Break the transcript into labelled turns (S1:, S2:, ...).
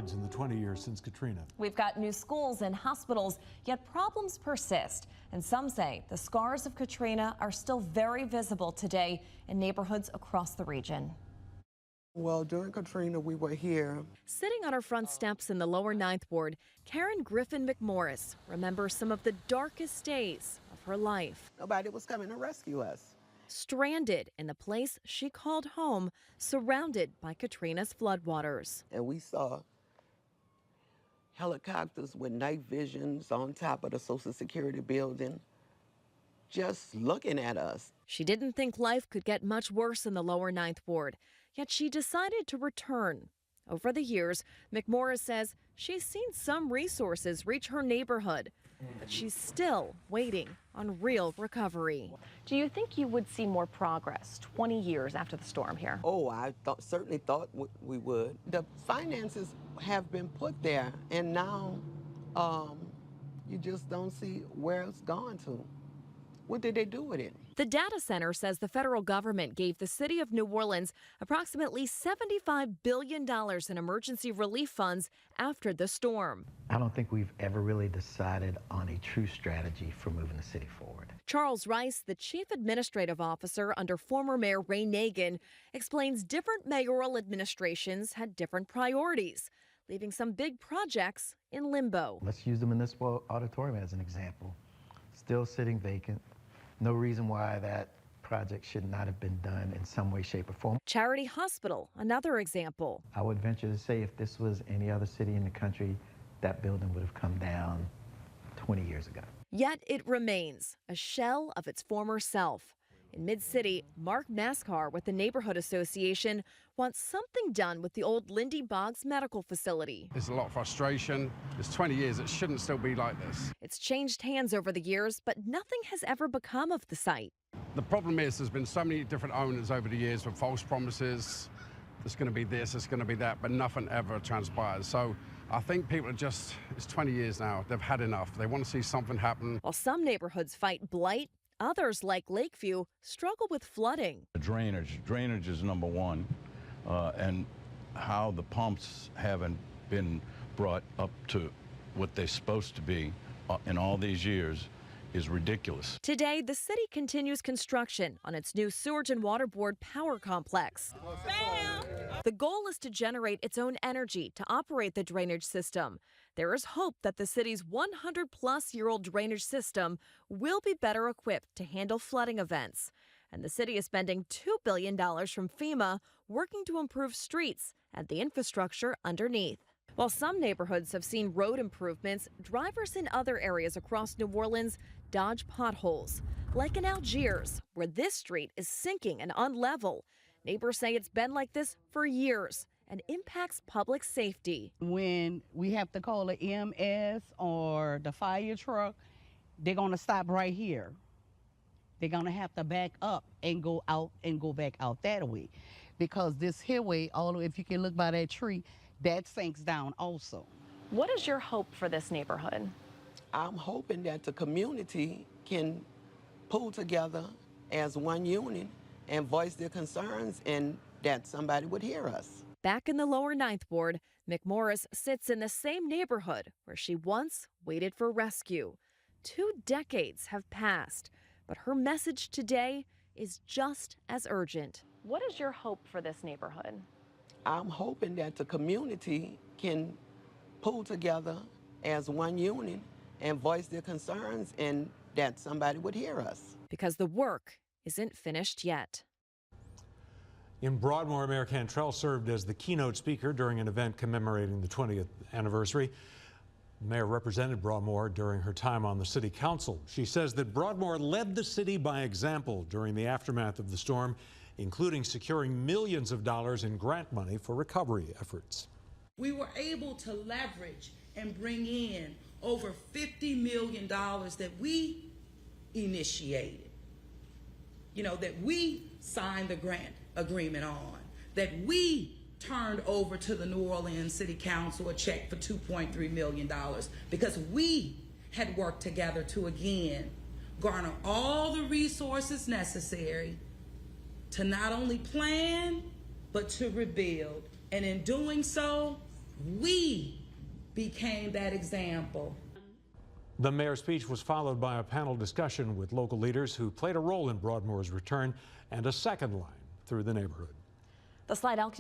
S1: In the 20 years since Katrina.
S2: We've got new schools and hospitals, yet problems persist. And some say the scars of Katrina are still very visible today in neighborhoods across the region.
S3: Well, during Katrina, we were here.
S2: Sitting on her front steps in the lower 9th Ward, Karen Griffin McMorris remembers some of the darkest days of her life.
S3: Nobody was coming to rescue us.
S2: Stranded in the place she called home, surrounded by Katrina's floodwaters.
S3: And we saw helicopters with night visions on top of the Social Security building, just looking at us.
S2: She didn't think life could get much worse in the lower 9th Ward, yet she decided to return. Over the years, McMorris says she's seen some resources reach her neighborhood, but she's still waiting on real recovery. Do you think you would see more progress 20 years after the storm here?
S3: Oh, I certainly thought we would. The finances have been put there, and now you just don't see where it's gone to. What did they do with it?
S2: The data center says the federal government gave the city of New Orleans approximately $75 billion in emergency relief funds after the storm.
S4: I don't think we've ever really decided on a true strategy for moving the city forward.
S2: Charles Rice, the chief administrative officer under former Mayor Ray Nagin, explains different mayoral administrations had different priorities, leaving some big projects in limbo.
S4: Let's use the municipal auditorium as an example. Still sitting vacant. No reason why that project should not have been done in some way, shape, or form.
S2: Charity Hospital, another example.
S4: I would venture to say if this was any other city in the country, that building would have come down 20 years ago.
S2: Yet it remains a shell of its former self. In Mid-City, Mark Mascar with the Neighborhood Association wants something done with the old Lindy Boggs Medical Facility.
S5: There's a lot of frustration. It's 20 years. It shouldn't still be like this.
S2: It's changed hands over the years, but nothing has ever become of the site.
S5: The problem is there's been so many different owners over the years with false promises. There's going to be this, it's going to be that, but nothing ever transpires. So I think people are just, it's 20 years now. They've had enough. They want to see something happen.
S2: While some neighborhoods fight blight, others, like Lakeview, struggle with flooding.
S6: Drainage is number one, and how the pumps haven't been brought up to what they're supposed to be in all these years is ridiculous.
S2: Today, the city continues construction on its new Sewage and Water Board power complex. Bam! The goal is to generate its own energy to operate the drainage system. There is hope that the city's 100-plus-year-old drainage system will be better equipped to handle flooding events. And the city is spending $2 billion from FEMA working to improve streets and the infrastructure underneath. While some neighborhoods have seen road improvements, drivers in other areas across New Orleans dodge potholes, like in Algiers, where this street is sinking and unlevel. Neighbors say it's been like this for years and impacts public safety.
S7: When we have to call the EMS or the fire truck, they're going to stop right here. They're going to have to back up and go out and go back out that way, because this here way, if you can look by that tree, that sinks down also.
S2: What is your hope for this neighborhood?
S3: I'm hoping that the community can pull together as one unit and voice their concerns, and that somebody would hear us.
S2: Back in the lower 9th Ward, McMorris sits in the same neighborhood where she once waited for rescue. 2 decades have passed, but her message today is just as urgent. What is your hope for this neighborhood?
S3: I'm hoping that the community can pull together as one unit and voice their concerns, and that somebody would hear us.
S2: Because the work isn't finished yet.
S1: In Broadmoor, Mayor Cantrell served as the keynote speaker during an event commemorating the 20th anniversary. The mayor represented Broadmoor during her time on the city council. She says that Broadmoor led the city by example during the aftermath of the storm, including securing millions of dollars in grant money for recovery efforts.
S8: We were able to leverage and bring in over $50 million that we initiated, that we signed the grant agreement on, that we turned over to the New Orleans City Council a check for $2.3 million, because we had worked together to, again, garner all the resources necessary to not only plan, but to rebuild. And in doing so, We became that example.
S1: The mayor's speech was followed by a panel discussion with local leaders who played a role in Broadmoor's return and a second line through the neighborhood.
S2: The Slidell